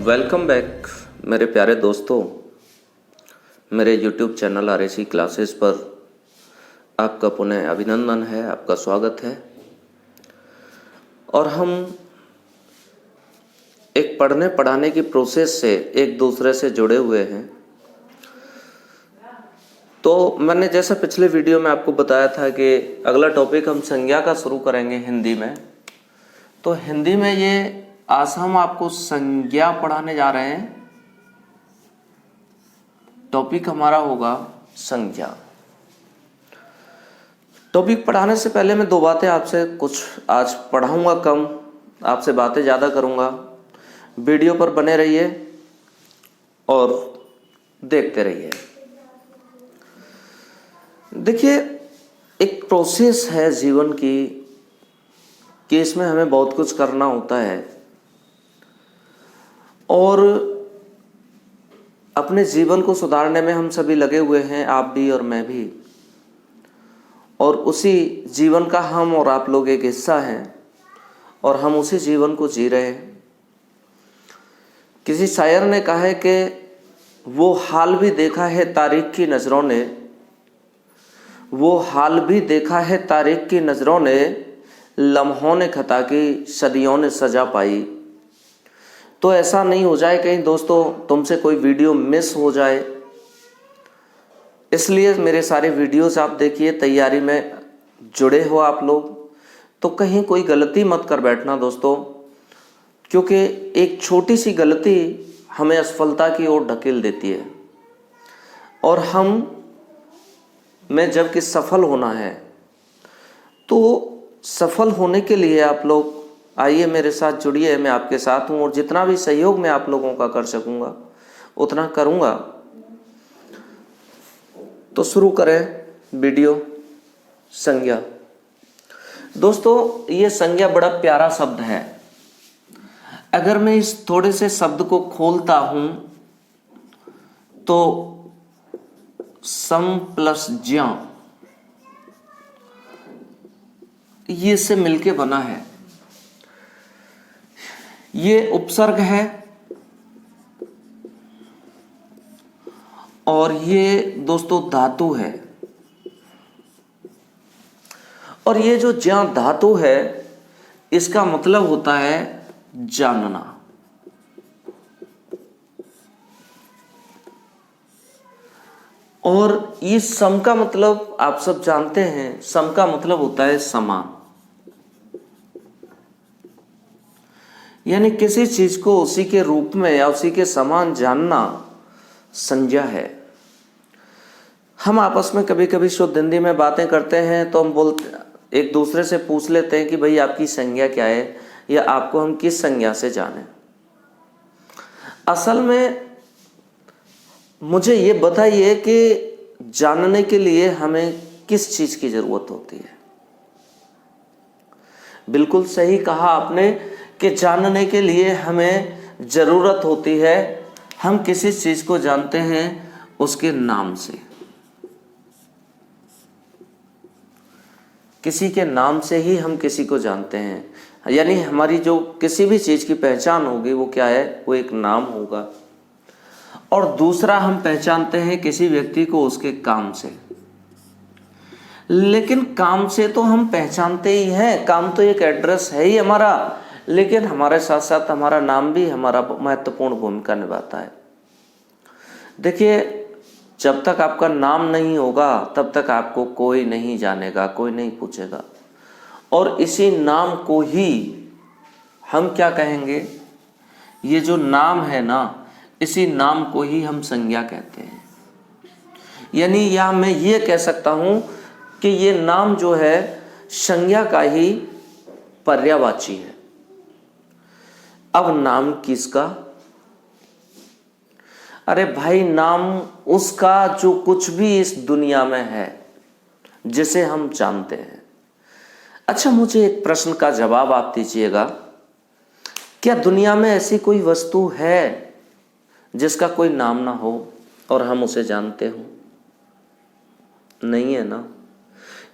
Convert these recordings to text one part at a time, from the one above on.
Welcome back मेरे प्यारे दोस्तों। मेरे YouTube चैनल RAC क्लासेस पर आपका पुनः अभिनंदन है, आपका स्वागत है। और हम एक पढ़ने पढ़ाने की प्रोसेस से एक दूसरे से जुड़े हुए हैं। तो मैंने जैसा पिछले वीडियो में आपको बताया था कि अगला टॉपिक हम संज्ञा का शुरू करेंगे हिंदी में। तो हिंदी में ये आज हम आपको संज्ञा पढ़ाने जा रहे हैं। टॉपिक हमारा होगा संज्ञा। टॉपिक पढ़ाने से पहले मैं दो बातें आपसे कुछ आज पढ़ाऊंगा कम, आपसे बातें ज़्यादा करूंगा। वीडियो पर बने रहिए और देखते रहिए। देखिए, एक प्रोसेस है जीवन की कि इसमें हमें बहुत कुछ करना होता है और अपने जीवन को सुधारने में हम सभी लगे हुए हैं, आप भी और मैं भी। और उसी जीवन का हम और आप लोग एक हिस्सा हैं और हम उसी जीवन को जी रहे हैं। किसी शायर ने कहा है कि वो हाल भी देखा है तारीख की नज़रों ने, वो हाल भी देखा है तारीख की नज़रों ने, लम्हों ने खता की सदियों ने सजा पाई। तो ऐसा नहीं हो जाए कहीं दोस्तों तुमसे कोई वीडियो मिस हो जाए, इसलिए मेरे सारे वीडियोस आप देखिए, तैयारी में जुड़े हो आप लोग, तो कहीं कोई गलती मत कर बैठना दोस्तों, क्योंकि एक छोटी सी गलती हमें असफलता की ओर ढकेल देती है। और में जबकि सफल होना है, तो सफल होने के लिए आप लोग आइए मेरे साथ जुड़िए। मैं आपके साथ हूँ और जितना भी सहयोग मैं आप लोगों का कर सकूँगा उतना करूँगा। तो शुरू करें वीडियो। संज्ञा दोस्तों, ये संज्ञा बड़ा प्यारा शब्द है। अगर मैं इस थोड़े से शब्द को खोलता हूँ तो सम प्लस ज्ञ ये से मिलके बना है। ये उपसर्ग है और ये दोस्तों धातु है। और ये जो ज्ञ धातु है इसका मतलब होता है जानना। और ये सम का मतलब आप सब जानते हैं, सम का मतलब होता है समान। यानी किसी चीज को उसी के रूप में या उसी के समान जानना संज्ञा है। हम आपस में कभी कभी शुद्ध हिंदी में बातें करते हैं तो हम बोलते एक दूसरे से पूछ लेते हैं कि भाई आपकी संज्ञा क्या है, या आपको हम किस संज्ञा से जानें। असल में मुझे ये बताइए कि जानने के लिए हमें किस चीज की जरूरत होती है। बिल्कुल सही कहा आपने कि जानने के लिए हमें जरूरत होती है, हम किसी चीज को जानते हैं उसके नाम से। किसी के नाम से ही हम किसी को जानते हैं। यानी हमारी जो किसी भी चीज की पहचान होगी वो क्या है, वो एक नाम होगा। और दूसरा, हम पहचानते हैं किसी व्यक्ति को उसके काम से। लेकिन काम से तो हम पहचानते ही हैं, काम तो एक एड्रेस है ही हमारा, लेकिन हमारे साथ साथ हमारा नाम भी हमारा महत्वपूर्ण भूमिका निभाता है। देखिए, जब तक आपका नाम नहीं होगा तब तक आपको कोई नहीं जानेगा, कोई नहीं पूछेगा। और इसी नाम को ही हम क्या कहेंगे, ये जो नाम है ना, इसी नाम को ही हम संज्ञा कहते हैं। यानी या मैं ये कह सकता हूं कि ये नाम जो है संज्ञा का ही पर्यायवाची है। अब नाम किसका? अरे भाई, नाम उसका जो कुछ भी इस दुनिया में है, जिसे हम जानते हैं। अच्छा, मुझे एक प्रश्न का जवाब आप दीजिएगा, क्या दुनिया में ऐसी कोई वस्तु है जिसका कोई नाम ना हो और हम उसे जानते हो? नहीं है ना,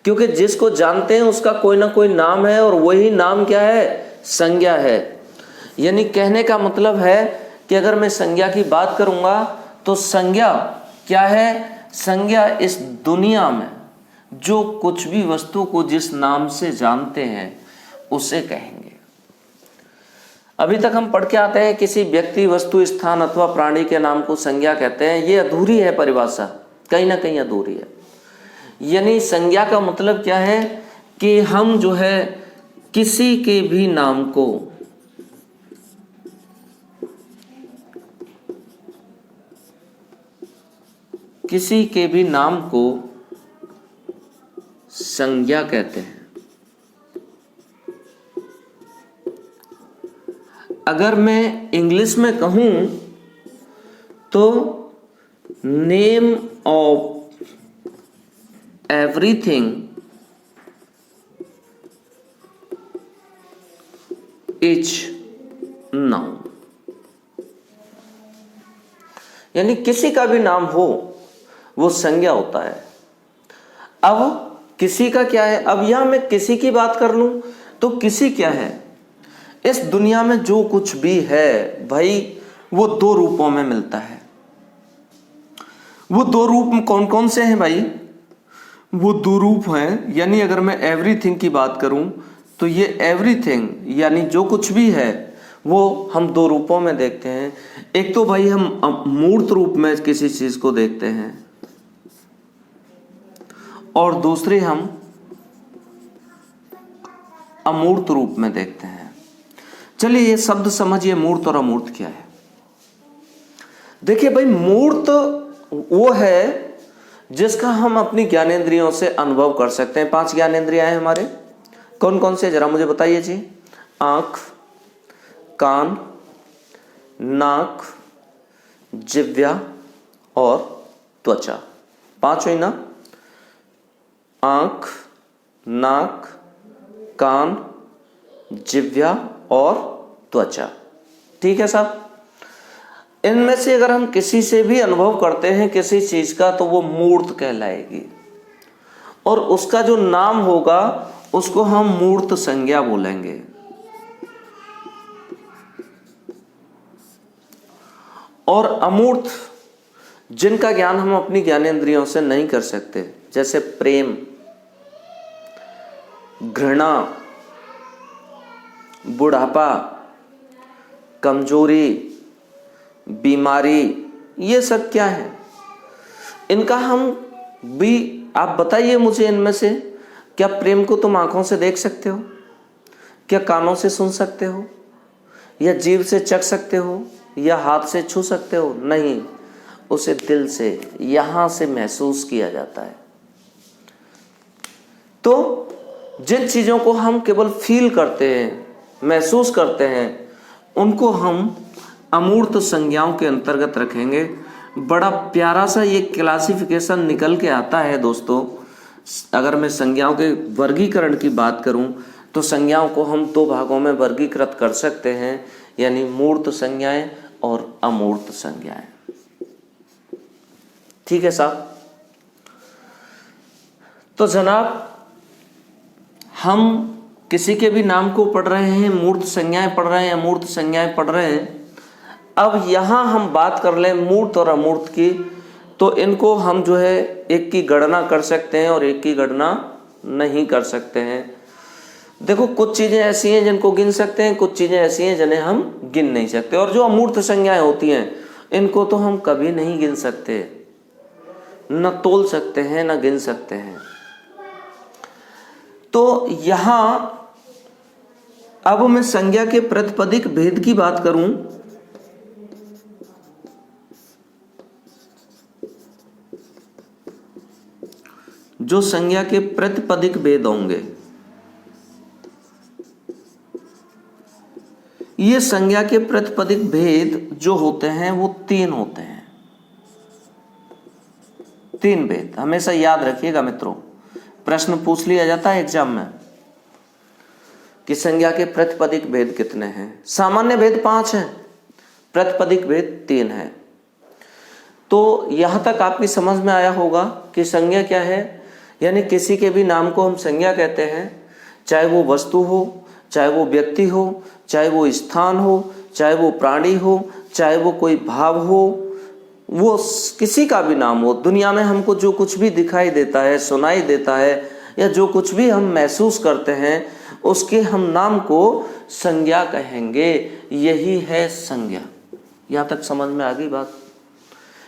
क्योंकि जिसको जानते हैं उसका कोई ना कोई नाम है और वही नाम क्या है, संज्ञा है। यानी कहने का मतलब है कि अगर मैं संज्ञा की बात करूंगा तो संज्ञा क्या है? संज्ञा इस दुनिया में जो कुछ भी वस्तु को जिस नाम से जानते हैं उसे कहेंगे। अभी तक हम पढ़ के आते हैं किसी व्यक्ति, वस्तु, स्थान अथवा प्राणी के नाम को संज्ञा कहते हैं। ये अधूरी है परिभाषा, कहीं ना कहीं अधूरी है। यानी संज्ञा का मतलब क्या है कि हम जो है किसी के भी नाम को संज्ञा कहते हैं। अगर मैं इंग्लिश में कहूं तो name of everything is noun. यानी किसी का भी नाम हो वो संज्ञा होता है। अब किसी का क्या है? अब यहां मैं किसी की बात कर लूं तो किसी क्या है? इस दुनिया में जो कुछ भी है भाई वो दो रूपों में मिलता है। वो दो रूप कौन कौन से हैं भाई? वो दो रूप हैं। यानी अगर मैं एवरीथिंग की बात करूं तो ये एवरीथिंग यानी जो कुछ भी है वो हम दो रूपों में देखते हैं। एक तो भाई हम मूर्त रूप में किसी चीज को देखते हैं और दूसरे हम अमूर्त रूप में देखते हैं। चलिए ये शब्द समझिए, मूर्त और अमूर्त क्या है। देखिए भाई, मूर्त वो है जिसका हम अपनी ज्ञानेंद्रियों से अनुभव कर सकते हैं। 5 ज्ञानेंद्रियां हैं हमारे। कौन कौन से, जरा मुझे बताइए जी। आंख, कान, नाक, जिह्वा और त्वचा। 5 हुई ना? आंख, नाक, कान, जिह्वा और त्वचा। ठीक है साहब। इनमें से अगर हम किसी से भी अनुभव करते हैं किसी चीज का तो वो मूर्त कहलाएगी और उसका जो नाम होगा उसको हम मूर्त संज्ञा बोलेंगे। और अमूर्त जिनका ज्ञान हम अपनी ज्ञानेंद्रियों से नहीं कर सकते, जैसे प्रेम, घृणा, बुढ़ापा, कमजोरी, बीमारी, ये सब क्या है? इनका हम भी, आप बताइए मुझे, इनमें से क्या प्रेम को तुम आंखों से देख सकते हो? क्या कानों से सुन सकते हो? या जीभ से चख सकते हो? या हाथ से छू सकते हो? नहीं, उसे दिल से, यहां से महसूस किया जाता है। तो जिन चीजों को हम केवल फील करते हैं, महसूस करते हैं, उनको हम अमूर्त संज्ञाओं के अंतर्गत रखेंगे। बड़ा प्यारा सा ये क्लासिफिकेशन निकल के आता है दोस्तों। अगर मैं संज्ञाओं के वर्गीकरण की बात करूं तो संज्ञाओं को हम 2 भागों में वर्गीकृत कर सकते हैं, यानी मूर्त संज्ञाएं और अमूर्त संज्ञाएं। ठीक है साहब। तो जनाब, हम किसी के भी नाम को पढ़ रहे हैं, मूर्त संज्ञाएं पढ़ रहे हैं, अमूर्त संज्ञाएं पढ़ रहे हैं। अब यहां हम बात कर लें मूर्त और अमूर्त की, तो इनको हम जो है एक की गणना कर सकते हैं और एक की गणना नहीं कर सकते हैं। देखो, कुछ चीजें ऐसी हैं जिनको गिन सकते हैं, कुछ चीजें ऐसी हैं जिन्हें हम गिन नहीं सकते। और जो अमूर्त संज्ञाएं होती हैं इनको तो हम कभी नहीं गिन सकते, न तोल सकते हैं, न गिन सकते हैं। तो यहां अब मैं संज्ञा के प्रातिपदिक भेद की बात करूं जो संज्ञा के प्रातिपदिक भेद होंगे, ये संज्ञा के प्रातिपदिक भेद जो होते हैं वो 3 होते हैं। 3 भेद हमेशा याद रखिएगा मित्रों, प्रश्न पूछ लिया जाता है एग्जाम में कि संज्ञा के प्रातिपदिक भेद कितने हैं। सामान्य भेद 5 हैं, प्रातिपदिक भेद 3 है। तो यहां तक आपकी समझ में आया होगा कि संज्ञा क्या है। यानी किसी के भी नाम को हम संज्ञा कहते हैं, चाहे वो वस्तु हो, चाहे वो व्यक्ति हो, चाहे वो स्थान हो, चाहे वो प्राणी हो, चाहे वो कोई भाव हो, वो किसी का भी नाम हो, दुनिया में हमको जो कुछ भी दिखाई देता है, सुनाई देता है, या जो कुछ भी हम महसूस करते हैं, उसके हम नाम को संज्ञा कहेंगे। यही है संज्ञा। यहाँ तक समझ में आ गई बात?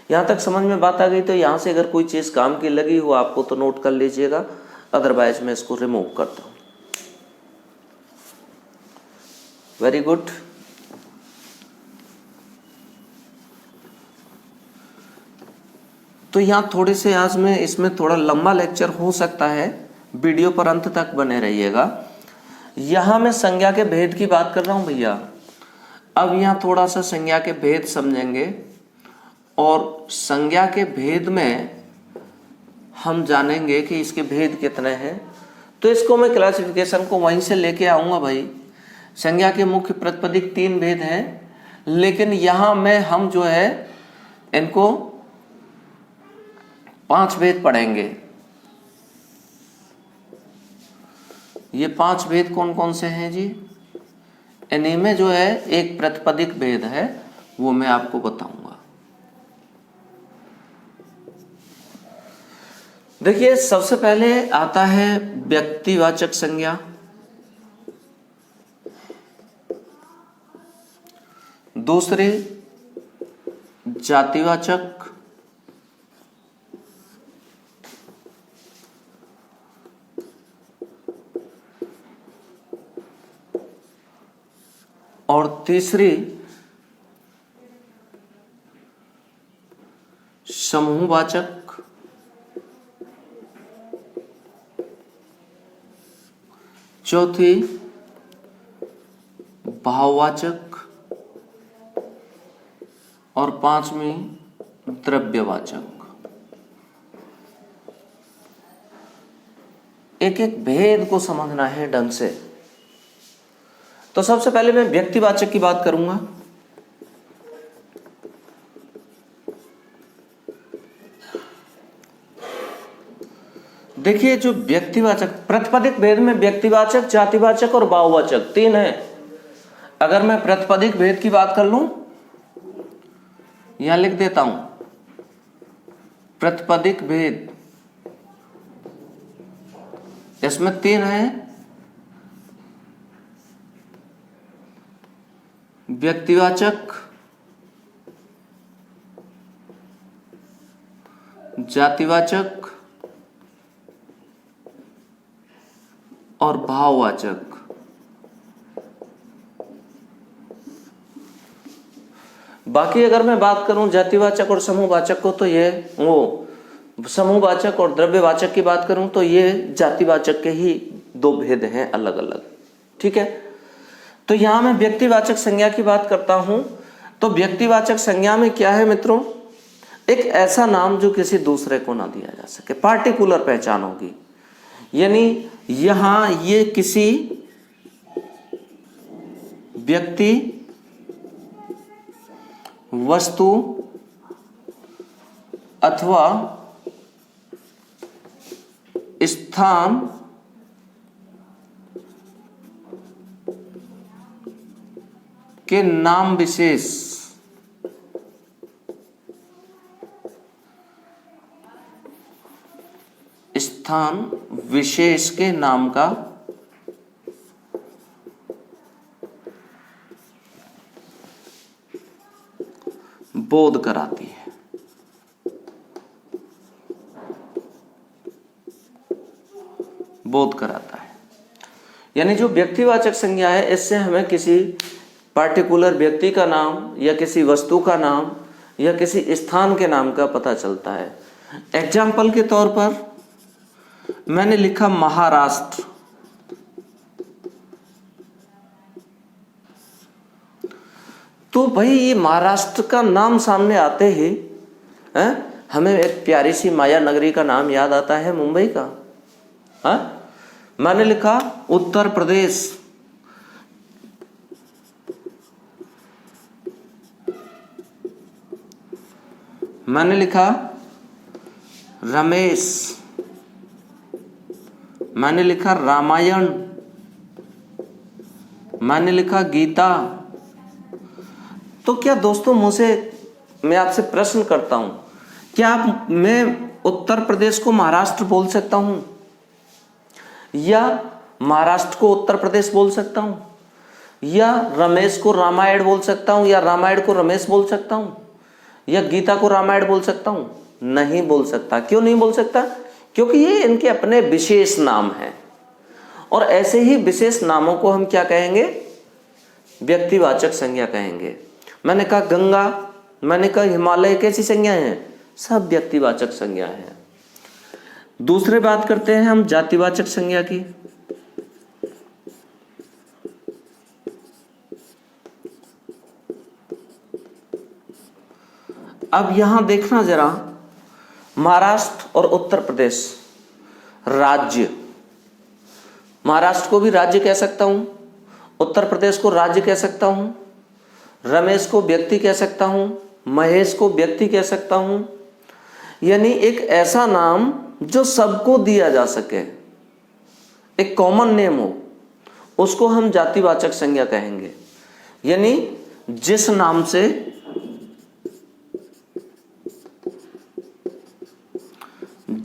यहाँ तक समझ में बात आ गई तो यहाँ से अगर कोई चीज़ काम की लगी हो आपको तो नोट कर लीजिएगा, अदरवाइज मैं इसको रिमूव करता हूँ। Very good. तो यहाँ थोड़े से आज में इसमें थोड़ा लंबा लेक्चर हो सकता है, वीडियो पर अंत तक बने रहिएगा। यहाँ मैं संज्ञा के भेद की बात कर रहा हूँ भैया। अब यहाँ थोड़ा सा संज्ञा के भेद समझेंगे, और संज्ञा के भेद में हम जानेंगे कि इसके भेद कितने हैं। तो इसको मैं क्लासिफिकेशन को वहीं से लेके आऊँगा भाई। संज्ञा के मुख्य प्रतिपदिक 3 भेद हैं, लेकिन यहाँ में हम जो है इनको 5 भेद पढ़ेंगे। ये 5 भेद कौन कौन से हैं जी? इन्हीं में जो है एक प्रतिपदिक भेद है, वो मैं आपको बताऊंगा। देखिए, सबसे पहले आता है व्यक्तिवाचक संज्ञा, दूसरे जातिवाचक, और तीसरी समूहवाचक, चौथी भाववाचक, और 5वीं द्रव्यवाचक। एक एक भेद को समझना है ढंग से। तो सबसे पहले मैं व्यक्तिवाचक की बात करूंगा। देखिए, जो व्यक्तिवाचक प्रतिपदिक भेद में व्यक्तिवाचक, जातिवाचक और भाववाचक 3 है। अगर मैं प्रतिपदिक भेद की बात कर लूं, यहां लिख देता हूं प्रतिपदिक भेद, इसमें 3 है, व्यक्तिवाचक, जातिवाचक और भाववाचक। बाकी अगर मैं बात करूं जातिवाचक और समूहवाचक को, तो ये वो समूहवाचक और द्रव्यवाचक की बात करूं तो ये जातिवाचक के ही 2 भेद हैं अलग अलग। ठीक है। तो यहां मैं व्यक्तिवाचक संज्ञा की बात करता हूं। तो व्यक्तिवाचक संज्ञा में क्या है मित्रों? एक ऐसा नाम जो किसी दूसरे को ना दिया जा सके, पार्टिकुलर पहचान होगी। यानी यहां ये किसी व्यक्ति, वस्तु अथवा स्थान के नाम विशेष, स्थान विशेष के नाम का बोध कराती है। बोध कराता है। यानी जो व्यक्तिवाचक संज्ञा है, इससे हमें किसी पार्टिकुलर व्यक्ति का नाम या किसी वस्तु का नाम या किसी स्थान के नाम का पता चलता है। एग्जाम्पल के तौर पर मैंने लिखा महाराष्ट्र। तो भाई ये महाराष्ट्र का नाम सामने आते ही हमें एक प्यारी सी माया नगरी का नाम याद आता है, मुंबई का। मैंने लिखा उत्तर प्रदेश। मैंने लिखा रमेश। मैंने लिखा रामायण। मैंने लिखा गीता। तो क्या दोस्तों मैं आपसे प्रश्न करता हूं, क्या मैं उत्तर प्रदेश को महाराष्ट्र बोल सकता हूं, या महाराष्ट्र को उत्तर प्रदेश बोल सकता हूं, या रमेश को रामायण बोल सकता हूं, या रामायण को रमेश बोल सकता हूं, या गीता को रामायण बोल सकता हूं? नहीं बोल सकता। क्यों नहीं बोल सकता? क्योंकि ये इनके अपने विशेष नाम हैं, और ऐसे ही विशेष नामों को हम क्या कहेंगे? व्यक्तिवाचक संज्ञा कहेंगे। मैंने कहा गंगा, मैंने कहा हिमालय, कैसी संज्ञाएं हैं? सब व्यक्तिवाचक संज्ञा हैं। दूसरे बात करते हैं हम जातिवाचक संज्ञा की। अब यहां देखना जरा, महाराष्ट्र और उत्तर प्रदेश राज्य, महाराष्ट्र को भी राज्य कह सकता हूं, उत्तर प्रदेश को राज्य कह सकता हूं, रमेश को व्यक्ति कह सकता हूं, महेश को व्यक्ति कह सकता हूं। यानी एक ऐसा नाम जो सबको दिया जा सके, एक कॉमन नेम हो, उसको हम जातिवाचक संज्ञा कहेंगे। यानी जिस नाम से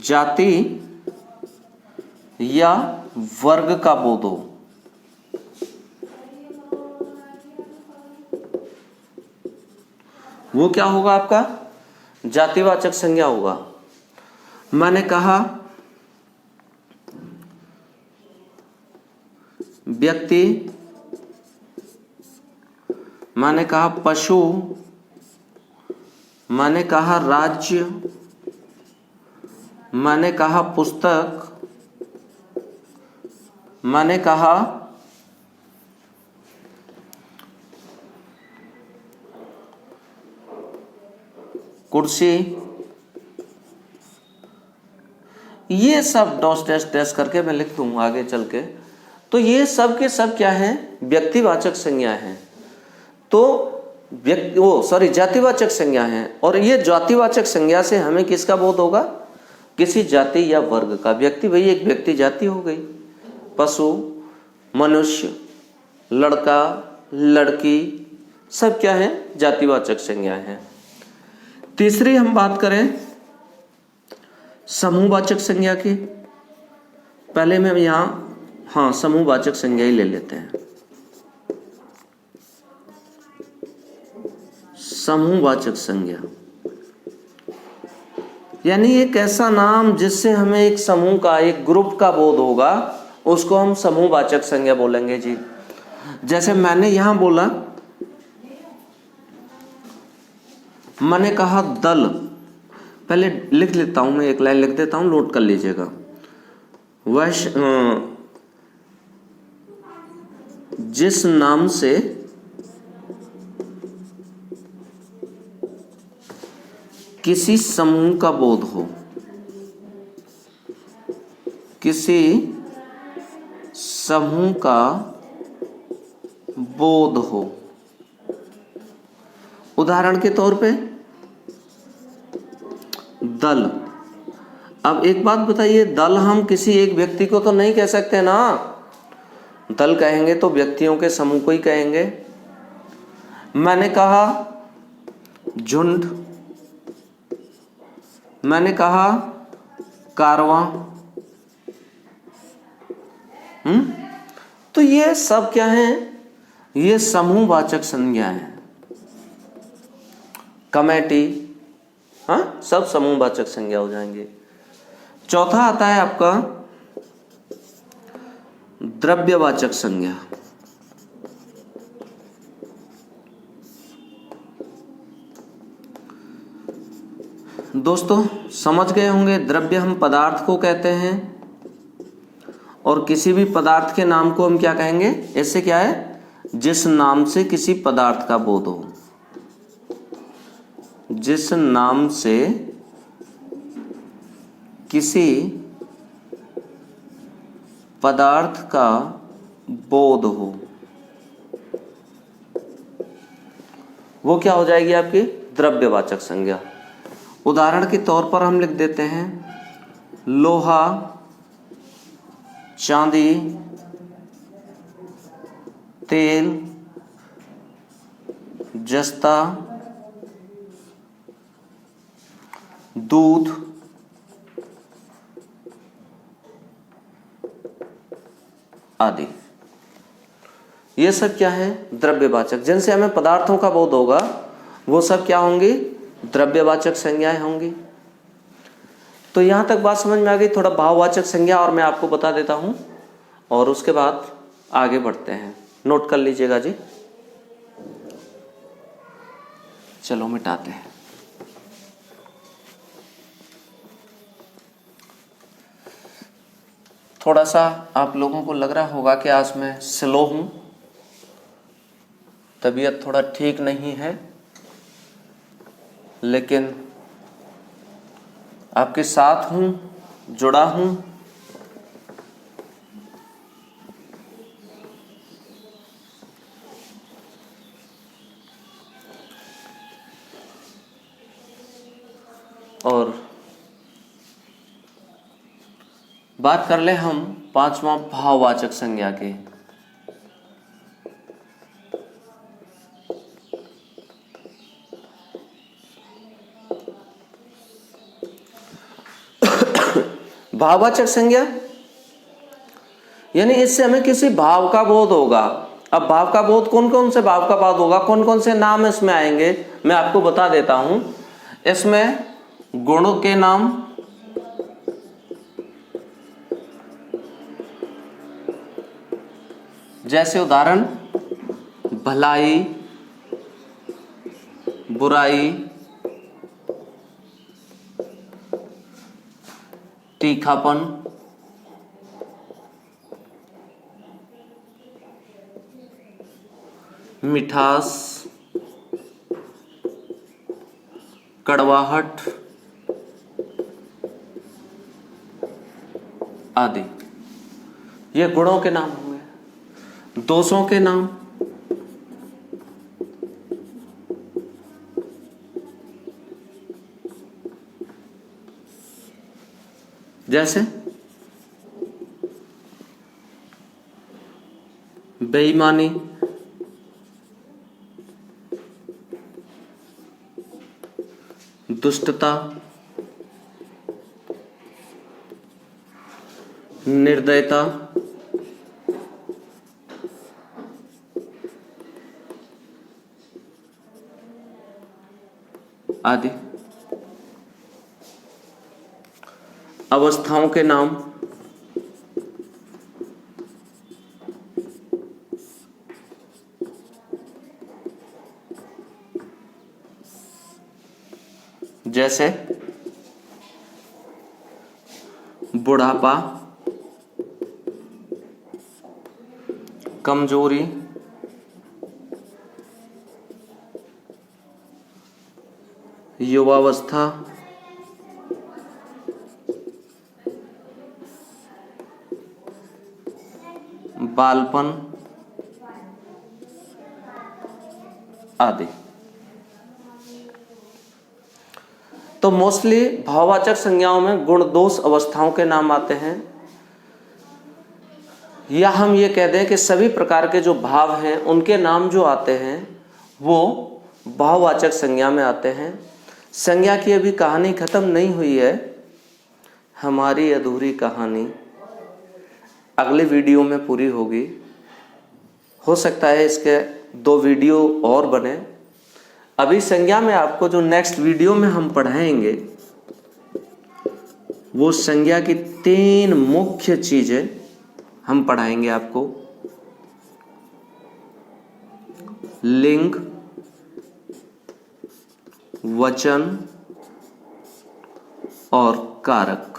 जाति या वर्ग का बोध हो, वो क्या होगा? आपका जातिवाचक संज्ञा होगा। मैंने कहा व्यक्ति, मैंने कहा पशु, मैंने कहा राज्य, मैंने कहा पुस्तक, मैंने कहा कुर्सी, ये सब डॉस डैश डैश करके मैं लिख दूंगा आगे चल के। तो ये सब के सब क्या हैं? व्यक्तिवाचक संज्ञा हैं। तो जातिवाचक संज्ञा है। और ये जातिवाचक संज्ञा से हमें किसका बोध होगा? किसी जाति या वर्ग का। व्यक्ति, वही एक व्यक्ति जाति हो गई। पशु, मनुष्य, लड़का, लड़की, सब क्या है? जातिवाचक संज्ञा है। तीसरी हम बात करें समूहवाचक संज्ञा की। पहले मैं यहाँ समूहवाचक संज्ञा ही ले लेते हैं। समूहवाचक संज्ञा यानी एक ऐसा नाम जिससे हमें एक समूह का, एक ग्रुप का बोध होगा, उसको हम समूहवाचक संज्ञा बोलेंगे जी। जैसे मैंने यहां बोला, मैंने कहा दल। पहले लिख लेता हूं, मैं एक लाइन लिख देता हूं, नोट कर लीजिएगा। जिस नाम से किसी समूह का बोध हो, किसी समूह का बोध हो। उदाहरण के तौर पे दल। अब एक बात बताइए, दल हम किसी एक व्यक्ति को तो नहीं कह सकते ना। दल कहेंगे तो व्यक्तियों के समूह को ही कहेंगे। मैंने कहा झुंड, मैंने कहा कारवां। तो ये सब क्या है? ये समूहवाचक संज्ञा है। कमेटी, सब समूहवाचक संज्ञा हो जाएंगे। चौथा आता है आपका द्रव्यवाचक संज्ञा। दोस्तों समझ गए होंगे, द्रव्य हम पदार्थ को कहते हैं, और किसी भी पदार्थ के नाम को हम क्या कहेंगे? ऐसे क्या है? जिस नाम से किसी पदार्थ का बोध हो, जिस नाम से किसी पदार्थ का बोध हो, वो क्या हो जाएगी? आपकी द्रव्यवाचक संज्ञा। उदाहरण के तौर पर हम लिख देते हैं लोहा, चांदी, तेल, जस्ता, दूध, आदि। ये सब क्या है? द्रव्यवाचक। जिनसे हमें पदार्थों का बोध होगा वो सब क्या होंगी? द्रव्यवाचक संज्ञाएं होंगी। तो यहां तक बात समझ में आ गई। थोड़ा भाववाचक संज्ञा और मैं आपको बता देता हूं और उसके बाद आगे बढ़ते हैं। नोट कर लीजिएगा जी। चलो मिटाते हैं। थोड़ा सा आप लोगों को लग रहा होगा कि आज मैं स्लो हूं, तबीयत थोड़ा ठीक नहीं है, लेकिन आपके साथ हूं, जुड़ा हूं। और बात कर ले हम पांचवा भाववाचक संज्ञा की। भाववाचक संज्ञा यानी इससे हमें किसी भाव का बोध होगा। अब भाव का बोध, कौन कौन से भाव का बोध होगा, कौन कौन से नाम इसमें आएंगे, मैं आपको बता देता हूं। इसमें गुणों के नाम, जैसे उदाहरण भलाई, बुराई, तीखापन, मिठास, कड़वाहट आदि। ये गुणों के नाम होंगे। दोषों के नाम, जैसे बेईमानी, दुष्टता, निर्दयता, आदि। अवस्थाओं के नाम, जैसे बुढ़ापा, कमजोरी, युवावस्था, बालपन आदि। तो मोस्टली भाववाचक संज्ञाओं में गुण, दोष, अवस्थाओं के नाम आते हैं। या हम ये कह दें कि सभी प्रकार के जो भाव हैं उनके नाम जो आते हैं वो भाववाचक संज्ञा में आते हैं। संज्ञा की अभी कहानी खत्म नहीं हुई है, हमारी अधूरी कहानी अगले वीडियो में पूरी होगी। हो सकता है इसके 2 वीडियो और बने। अभी संज्ञा में आपको जो नेक्स्ट वीडियो में हम पढ़ाएंगे वो संज्ञा की 3 मुख्य चीजें हम पढ़ाएंगे आपको। लिंग, वचन और कारक।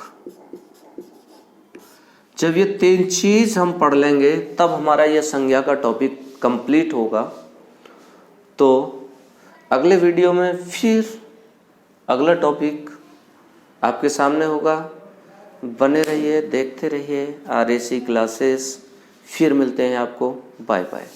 जब ये 3 चीज हम पढ़ लेंगे तब हमारा यह संज्ञा का टॉपिक कंप्लीट होगा। तो अगले वीडियो में फिर अगला टॉपिक आपके सामने होगा। बने रहिए, देखते रहिए RAC क्लासेस। फिर मिलते हैं आपको। Bye bye.